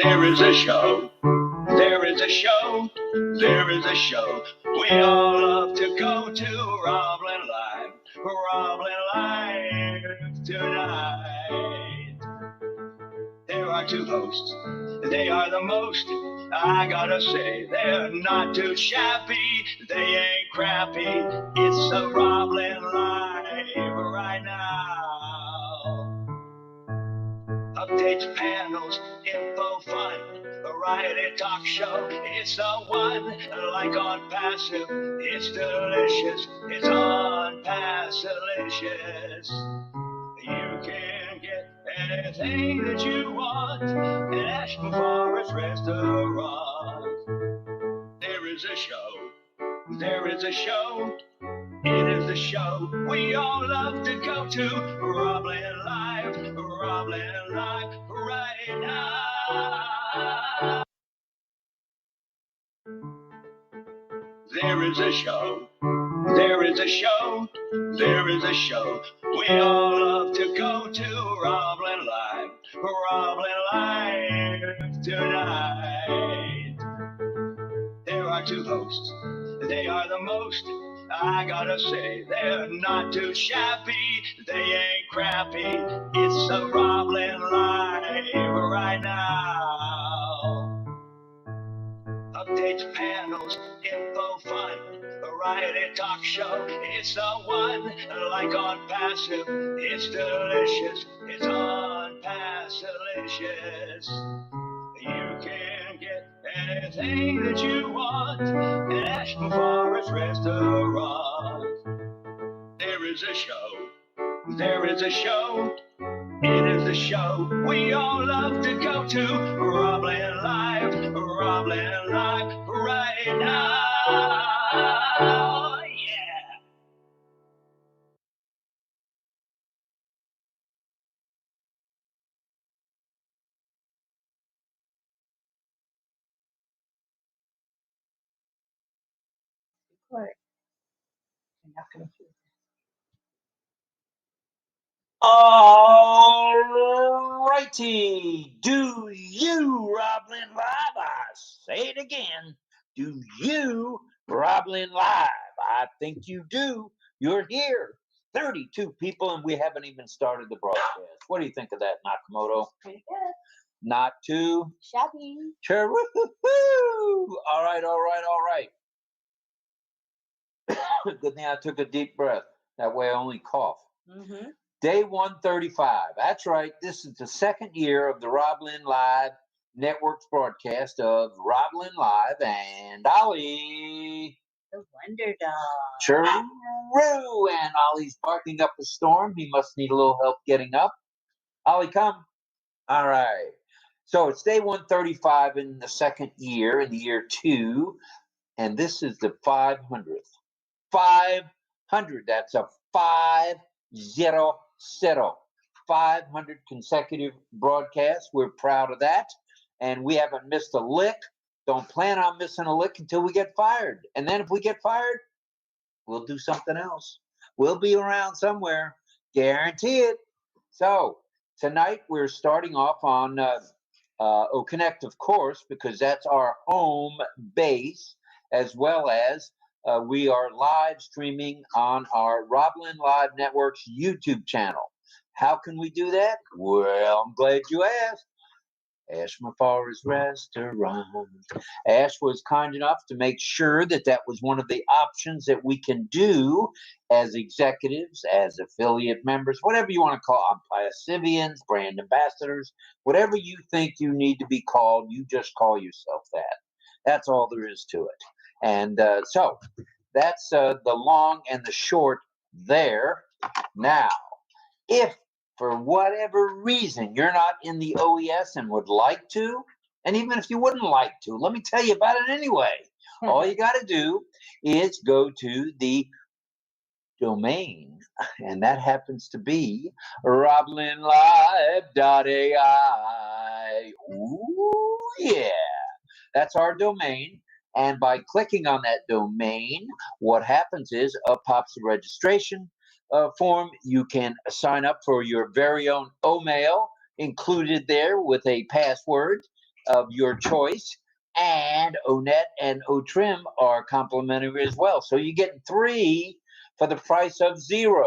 There is a show. There is a show. There is a show. We all love to go to RobLynn Live. RobLynn Live tonight. There are two hosts. They are the most. I gotta say, they're not too shabby. They ain't crappy. It's a RobLynn Live right now. Updates, panels, info, fun, variety talk show. It's the one, like ONPASSIVE. It's delicious. It's ONPASSIVE. You can get anything that you want at Ashton Forest Restaurant. There is a show. There is a show. It is the show we all love to go to. RobLynn Live right now. There is a show. There is a show. There is a show we all love to go to. RobLynn Live tonight. There are two hosts. They are the most. I gotta say, they're not too shabby. They ain't crappy. It's a RobLynn Live right now. Updates, panels, info, fun, variety talk show. It's the one, like ONPASSIVE. It's delicious. It's ONPASSIVE. You can get anything that you want at Ashton Forest Restaurant. There is a show. There is a show. It is the show we all love to go to. RobLynn Live right now. Yeah. All righty. Do you, RobLynn Live? I say it again. Do you, RobLynn Live? I think you do. You're here. 32 people, and we haven't even started the broadcast. What do you think of that, Nakamoto? Pretty good. Not too Shabby. sure. All right. Good thing I took a deep breath. That way I only cough. Mm-hmm. Day 135. That's right. This is the second year of the RobLynn Live Network's broadcast of RobLynn Live and Ollie. The Wonder Dog. True. And Ollie's barking up a storm. He must need a little help getting up. Ollie, come. All right. So it's day 135 in the second year, in the year 2. And this is the 500th. 500. That's a 500. 500 consecutive broadcasts. We're proud of that. And we haven't missed a lick. Don't plan on missing a lick until we get fired. And then if we get fired, we'll do something else. We'll be around somewhere. Guarantee it. So tonight we're starting off on OConnect, of course, because that's our home base, as well as we are live streaming on our RobLynn Live Network's YouTube channel. How can we do that? Well, I'm glad you asked. Ashma Forest Restaurant. Ash was kind enough to make sure that that was one of the options that we can do as executives, as affiliate members, whatever you want to call them, Passivians, brand ambassadors, whatever you think you need to be called, you just call yourself that. That's all there is to it. And so that's the long and the short there. Now, if for whatever reason you're not in the OES and would like to, and even if you wouldn't like to, let me tell you about it anyway. All you got to do is go to the domain, and that happens to be roblynnlive.ai. Ooh, yeah. That's our domain. And by clicking on that domain, what happens is up pops the registration form. You can sign up for your very own O-mail included there with a password. of your choice. And Onet and Otrim are complimentary as well. So you're getting 3 for the price of 0.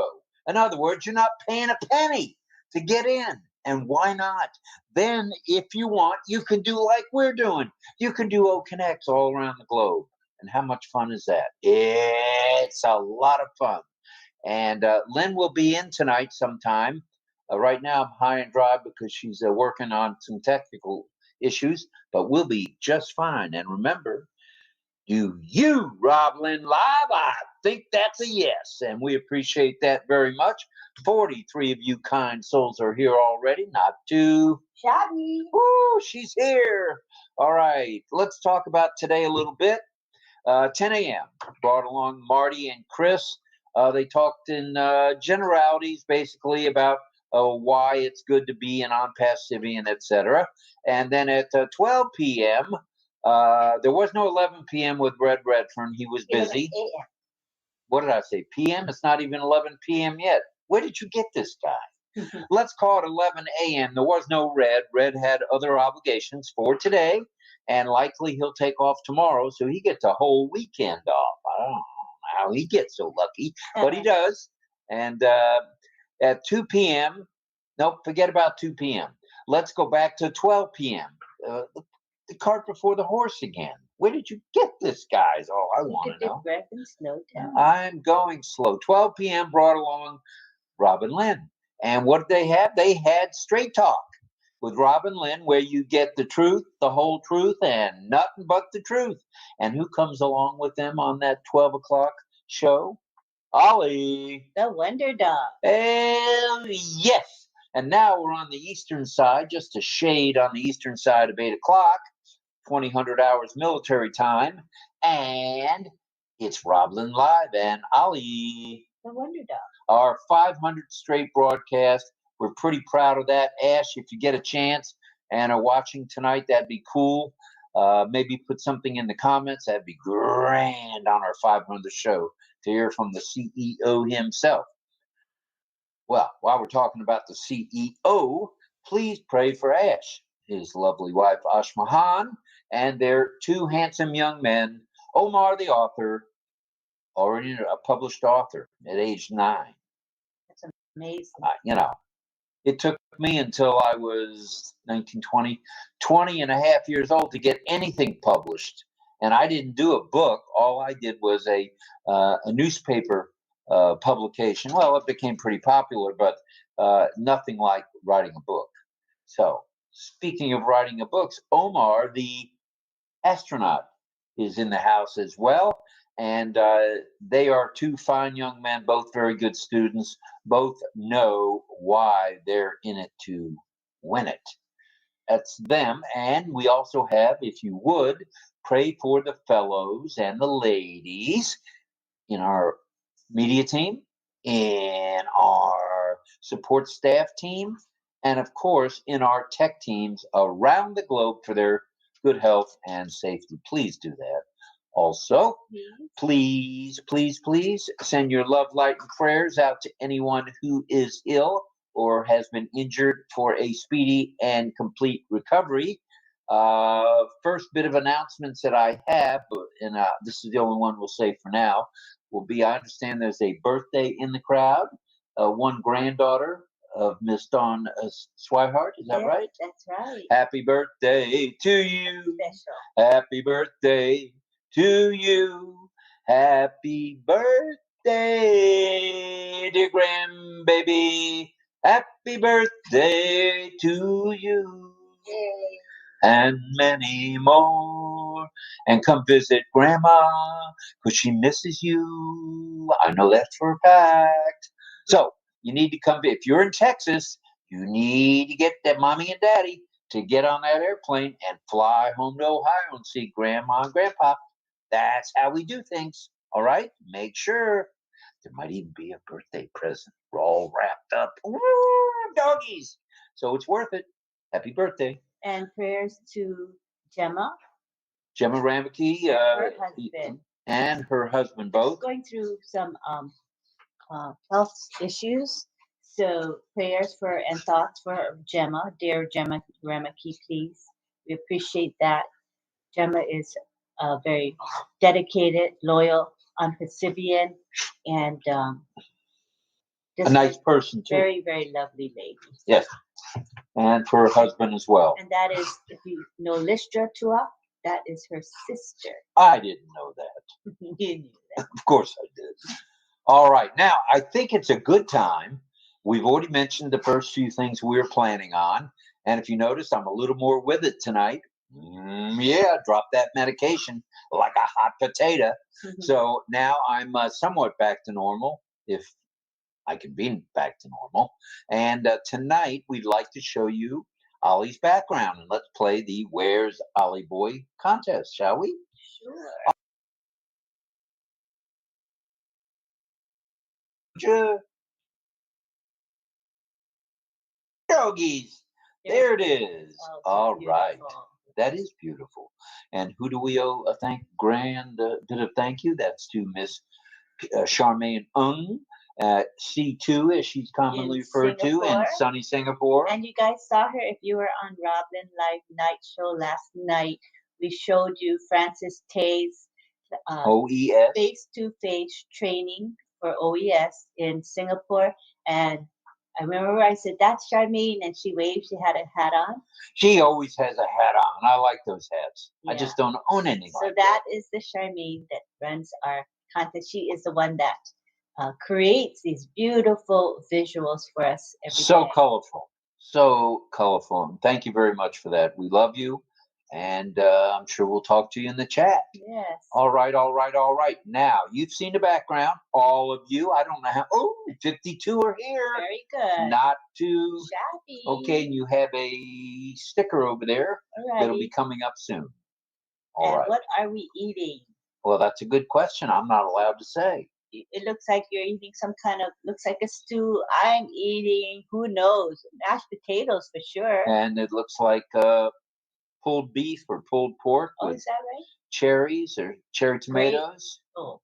In other words, you're not paying a penny to get in. And why not? Then, if you want, you can do like we're doing. You can do OConnects all around the globe. And how much fun is that? It's a lot of fun. And Lynn will be in tonight sometime. Right now, I'm high and dry because she's working on some technical issues, but we'll be just fine. And remember, do you, RobLynn, live? I think that's a yes, and we appreciate that very much. 43 of you kind souls are here already, not too Shabby. Woo, she's here. All right, let's talk about today a little bit. 10 a.m. brought along Marty and Chris. They talked in generalities, basically about why it's good to be an ONPASSIVE, etc. And then at 12 p.m., there was no 11 p.m. with Red Redfern. He was busy. What did I say? PM? It's not even 11 p.m. yet. Where did you get this guy? Let's call it 11 a.m. There was no Red. Red had other obligations for today, and likely he'll take off tomorrow, so he gets a whole weekend off. I don't know how he gets so lucky, but he does. And at 2 p.m., nope, forget about 2 p.m. Let's go back to 12 p.m. The cart before the horse again. Where did you get this, guys? Oh, I want to know. Slow down. I'm going slow. 12 p.m. brought along RobLynn. And what did they have? They had Straight Talk with RobLynn, where you get the truth, the whole truth, and nothing but the truth. And who comes along with them on that 12 o'clock show? Ollie. The Wonder Dog. Hell yes. And now we're on the eastern side, just a shade on the eastern side of 8 o'clock, 2000 hours military time. And it's RobLynn Live and Ollie. The Wonder Dog. Our 500 straight broadcast. We're pretty proud of that. Ash, if you get a chance and are watching tonight, that'd be cool. Maybe put something in the comments. That'd be grand on our 500th show to hear from the CEO himself. Well, while we're talking about the CEO, please pray for Ash, his lovely wife, Ashmahan, and their 2 handsome young men, Omar, the author, already a published author at age 9. That's amazing. It took me until I was 19, 20 and a half years old to get anything published. And I didn't do a book. All I did was a newspaper publication. Well, it became pretty popular, but nothing like writing a book. So, speaking of writing a book, Omar, the astronaut, is in the house as well. And they are 2 fine young men, both very good students, both know why they're in it to win it. That's them. And we also have, if you would, pray for the fellows and the ladies in our media team, in our support staff team, and of course in our tech teams around the globe for their good health and safety. Please do that. Also, please send your love, light, and prayers out to anyone who is ill or has been injured for a speedy and complete recovery. First bit of announcements that I have, and this is the only one we'll say for now, will be, I understand there's a birthday in the crowd. One granddaughter of Miss Dawn Swihart, is that right? That's right. Happy birthday to you. Special. Happy birthday to you. Happy birthday, dear grandbaby. Happy birthday to you. Yay. And many more. And come visit Grandma, because she misses you. I know that's for a fact. So, you need to come. If you're in Texas, you need to get that mommy and daddy to get on that airplane and fly home to Ohio and see Grandma and Grandpa. That's how we do things. All right? Make sure. There might even be a birthday present. We're all wrapped up. Ooh, doggies. So it's worth it. Happy birthday. And prayers to Gemma. Gemma Rameke, her husband. And her husband both. She's going through some health issues. So prayers for and thoughts for Gemma. Dear Gemma Rameke, please. We appreciate that. Gemma is very dedicated, loyal, ONPASSIVian, and A just nice person too. very, very lovely lady. Yes. And for her husband as well. And that is, if you know Listra Tua, that is her sister. I didn't know that. You knew that. Of course I did. All right. Now, I think it's a good time. We've already mentioned the first few things we're planning on. And if you notice, I'm a little more with it tonight. Yeah, drop that medication like a hot potato. So now I'm somewhat back to normal, if I can be back to normal. And tonight, we'd like to show you Ollie's background. And let's play the Where's Ollie Boy contest, shall we? Sure. Doggies. There it is. Oh, All beautiful. right. That is beautiful. And who do we owe a bit of thank you? That's to Miss Charmaine Ung, C2, as she's commonly In referred to, in Singapore. sunny Singapore. And you guys saw her if you were on RobLynn Live Night Show last night. We showed you Francis Tay's OES. face-to-face training for OES in Singapore. And I remember I said, "That's Charmaine," and she waved. She had a hat on. She always has a hat on. I like those hats. I Yeah. just don't own any. So like that is the Charmaine that runs our contest. She is the one that creates these beautiful visuals for us every So day. colorful. So colorful. And thank you very much for that. We love you. And I'm sure we'll talk to you in the chat. Yes. All right, all right, all right. Now, you've seen the background, all of you. I don't know how. Oh, 52 are here. Very good. Not too Shabby. okay. And you have a sticker over there that'll be coming up soon. All right. What are we eating? Well, that's a good question. I'm not allowed to say. It looks like you're eating some kind of, looks like a stew. I'm eating, who knows, mashed potatoes for sure. And it looks like pulled beef or pulled pork Oh, with is that right? cherries or cherry tomatoes. Oh,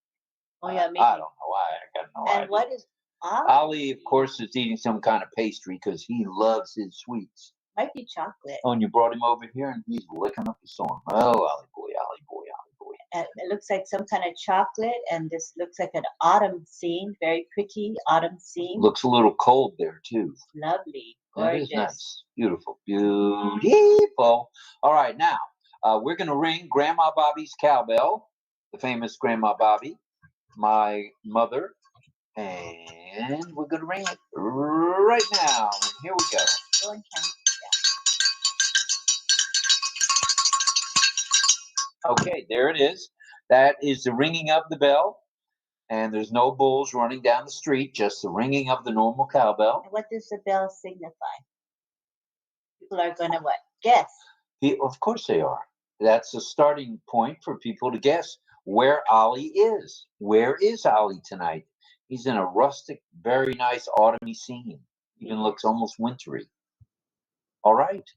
yeah, maybe. I don't know. I got no idea. And what is Ollie, of course, is eating some kind of pastry because he loves his sweets. Might be chocolate. Oh, and you brought him over here and he's licking up the storm. Oh, Ollie boy, Ollie boy, Ollie boy. And it looks like some kind of chocolate, and this looks like an autumn scene, very pretty autumn scene. Looks a little cold there too. Lovely, That gorgeous. is nice. Beautiful, beautiful. All right, now we're going to ring Grandma Bobby's cowbell, the famous Grandma Bobby, my mother, and we're going to ring it right now. And here we go. Go and count. Okay, there it is. That is the ringing of the bell, and there's no bulls running down the street, just the ringing of the normal cowbell. And what does the bell signify? People are going to what? Guess. Of course they are. That's a starting point for people to guess where Ollie is. Where is Ollie tonight? He's in a rustic, very nice autumny scene. Even looks almost wintry. All right.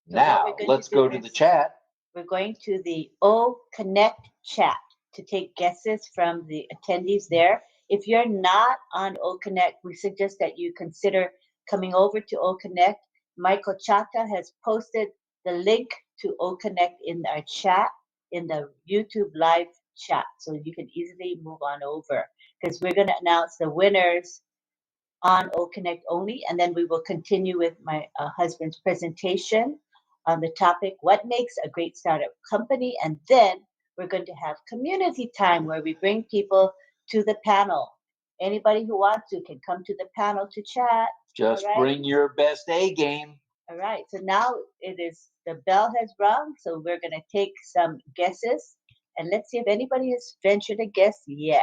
So now, let's go to the chat. We're going to the OConnect chat to take guesses from the attendees there. If you're not on OConnect, we suggest that you consider coming over to OConnect. Michael Chata has posted the link to OConnect in our chat, in the YouTube live chat, so you can easily move on over, because we're going to announce the winners on OConnect only, and then we will continue with my husband's presentation on the topic, what makes a great startup company? And then we're going to have community time where we bring people to the panel. Anybody who wants to can come to the panel to chat. Just bring your best A game. All right, so now it is, the bell has rung, so we're going to take some guesses, and let's see if anybody has ventured a guess yet.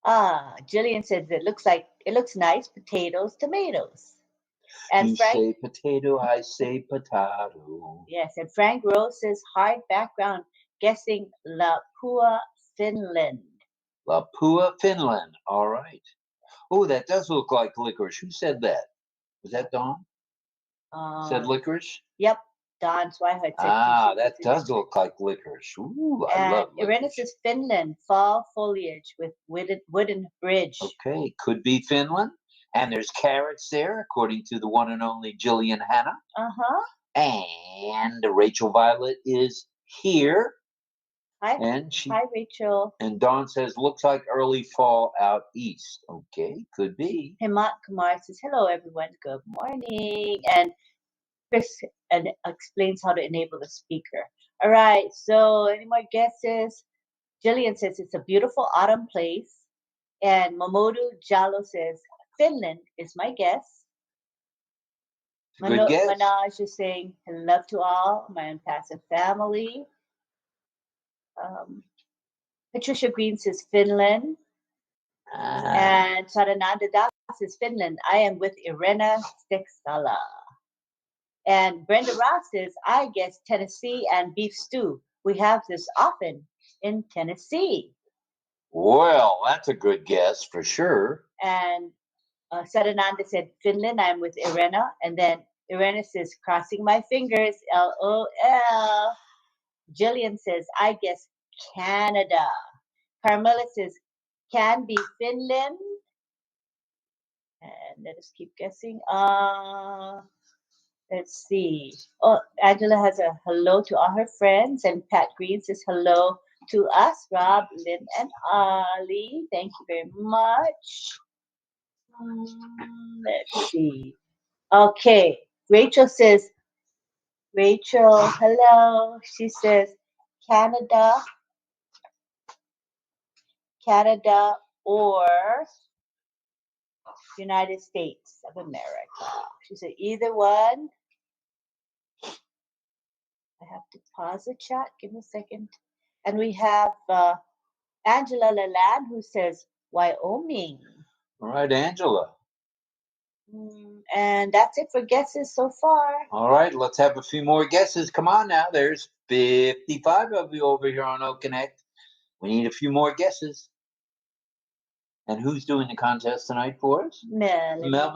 Jillian says it looks nice, potatoes, tomatoes. And you Frank, say potato, I say potato. Yes, and Frank Rose says hard background, guessing Lapua, Finland. Lapua, Finland. All right. Oh, that does look like licorice. Who said that? Was that Dawn? Said licorice? Yep, Dawn Swihart said. That does look like licorice. Ooh, I love licorice. Irena says Finland, fall foliage with wooden bridge. Okay, could be Finland. And there's carrots there, according to the one and only Jillian Hannah. And Rachel Violet is here. Hi, And hi, Rachel. And Dawn says, looks like early fall out east. Okay, could be. Hemat Kumar says, hello, everyone. Good morning. And Chris explains how to enable the speaker. All right, so any more guesses? Jillian says it's a beautiful autumn place. And Momodu Jalo says, Finland is my guess. Good guess. Manoj is saying, love to all, my ONPASSIVE family. Patricia Green says, Finland. And Sarananda Das says, Finland. I am with Irena Stiksala. And Brenda Ross says, I guess Tennessee and beef stew. We have this often in Tennessee. Well, that's a good guess for sure. And Sarananda said, Finland, I'm with Irena. And then Irena says, crossing my fingers, LOL. Jillian says, I guess Canada. Carmela says, can be Finland. And let us keep guessing. Let's see. Oh, Angela has a hello to all her friends. And Pat Green says hello to us, Rob, Lynn, and Ali. Thank you very much. Let's see. Okay. Rachel says, Rachel, hello. She says, Canada or United States of America. She said, either one. I have to pause the chat. Give me a second. And we have Angela Lalande who says, Wyoming. All right, Angela. And that's it for guesses so far. All right, let's have a few more guesses. Come on now. There's 55 of you over here on OConnect. We need a few more guesses. And who's doing the contest tonight for us? Mel. Mel?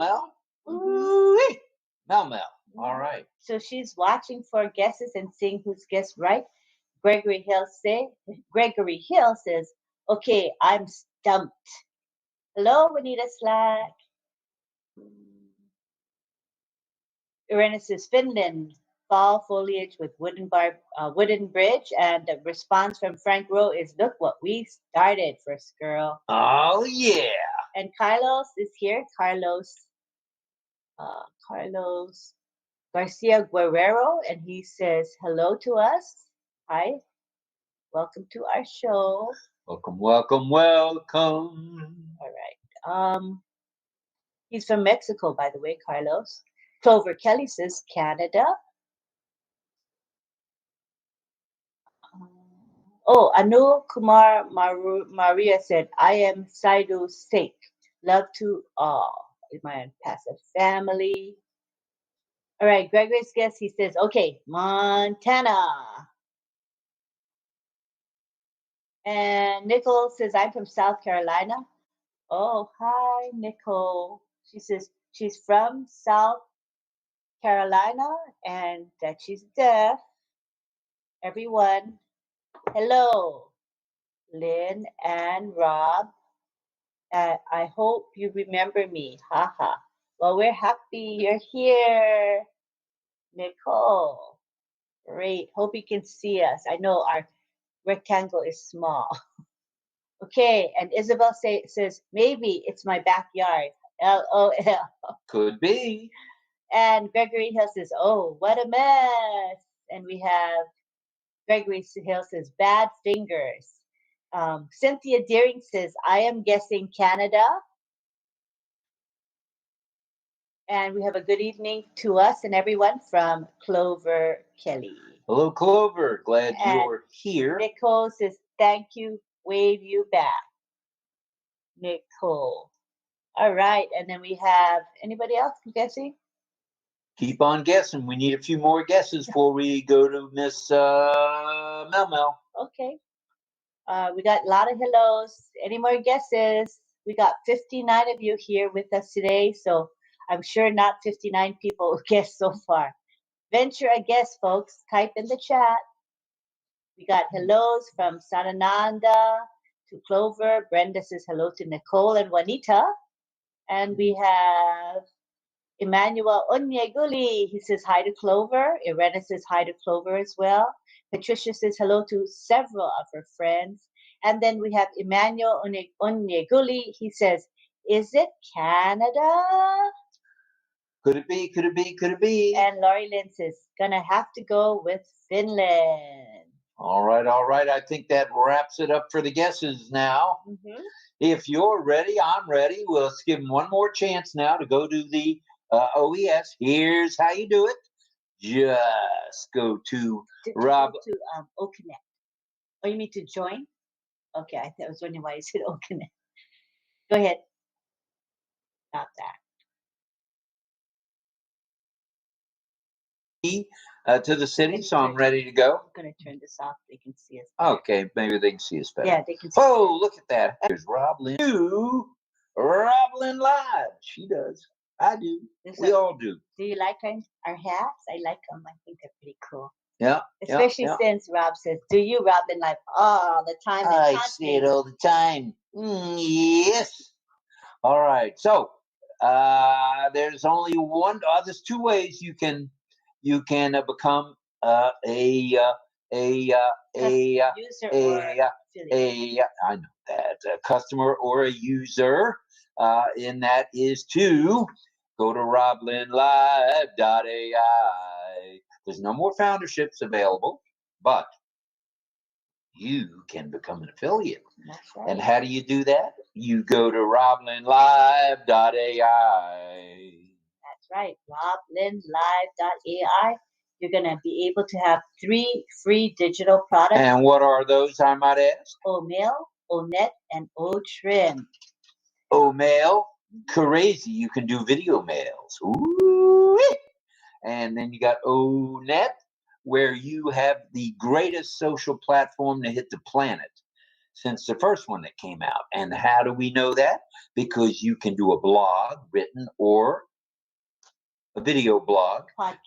Mel. All right. So she's watching for guesses and seeing who's guessed right. Gregory Hill says, okay, I'm stumped. Hello, Juanita Slack. Irena says, Finland, fall foliage with wooden bridge. And the response from Frank Rowe is, look what we started, first girl. Oh, yeah. And Carlos is here. Carlos Garcia Guerrero, and he says hello to us. Hi, welcome to our show. Welcome, welcome, welcome. All right. He's from Mexico, by the way, Carlos. Clover Kelly says Canada. Oh, Anu Kumar Maria said, I am Saidu Sikh. Love to all. My ONPASSIVE family. All right, Gregory's guess, he says, okay, Montana. And Nicole says, I'm from South Carolina. Oh, hi, Nicole. She says she's from South Carolina and that she's deaf. Everyone, hello, Lynn and Rob. I hope you remember me. Haha. Well, we're happy you're here, Nicole. Great. Hope you can see us. I know our rectangle is small. Okay, and Isabel says, maybe it's my backyard. LOL. Could be. And Gregory Hill says, oh, what a mess. And we have Gregory Hill says, bad fingers. Cynthia Deering says, I am guessing Canada. And we have a good evening to us and everyone from Clover Kelly. Hello, Clover. Glad you're here. Nicole says, thank you. Wave you back. Nicole. All right. And then we have anybody else guessing? Keep on guessing. We need a few more guesses before we go to Miss Mel. Okay. We got a lot of hellos. Any more guesses? We got 59 of you here with us today. So I'm sure not 59 people guessed so far. Venture a guess, folks. Type in the chat. We got hellos from Sarananda to Clover. Brenda says hello to Nicole and Juanita. And we have Emmanuel Onyeguli. He says hi to Clover. Irena says hi to Clover as well. Patricia says hello to several of her friends. And then we have Emmanuel Onyeguli. He says, is it Canada? Could it be? Could it be? Could it be? And RobLynn says, gonna have to go with Finland. All right, all right. I think that wraps it up for the guesses now. Mm-hmm. If you're ready, I'm ready. Well, let's give them one more chance now to go to the OES. Here's how you do it. Just go to Rob. Go to OConnect. Oh, you mean to join? Okay, I was wondering why you said OConnect. Go ahead. Stop that. To the city, so I'm ready to go. I'm going to turn this off. They can see us better. Okay, maybe they can see us better. Yeah, they can see Oh, look at that. Here's RobLynn. RobLynn Live. She does. I do. We all do. Do you like our hats? I like them. I think they're pretty cool. Yeah. Especially since Rob says, do you, RobLynn Live, all the time? I say it all the time. Yes. All right. So there's only one. There's two ways you can become a user I know that a customer or a user. And that is to go to RobLynnLive.ai. There's no more founderships available, but you can become an affiliate. That's right. And how do you do that? You go to RobLynnLive.ai. That's right, RobLynnLive.ai. You're going to be able to have 3 free digital products. And what are those, I might ask? OMail, ONet, and OTrim. OMail, crazy. You can do video mails. Ooh. And then you got ONet, where you have the greatest social platform to hit the planet since the first one that came out. And how do we know that? Because you can do a blog, written or a video blog, a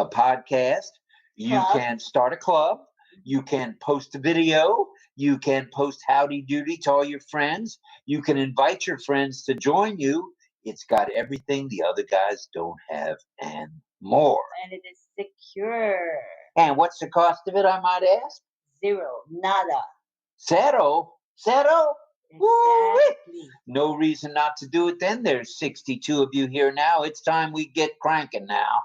podcast. You can start a club. You can post a video. You can post howdy doody to all your friends. You can invite your friends to join you. It's got everything the other guys don't have and more. And it is secure. And what's the cost of it, I might ask? 0, nada. Zero? Exactly. No reason not to do it then. There's 62 of you here now. It's time we get cranking now.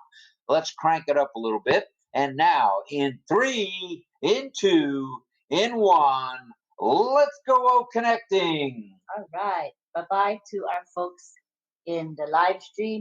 Let's crank it up a little bit. And now, in 3, in 2, in 1, let's go connecting. All right. Bye-bye to our folks in the live stream.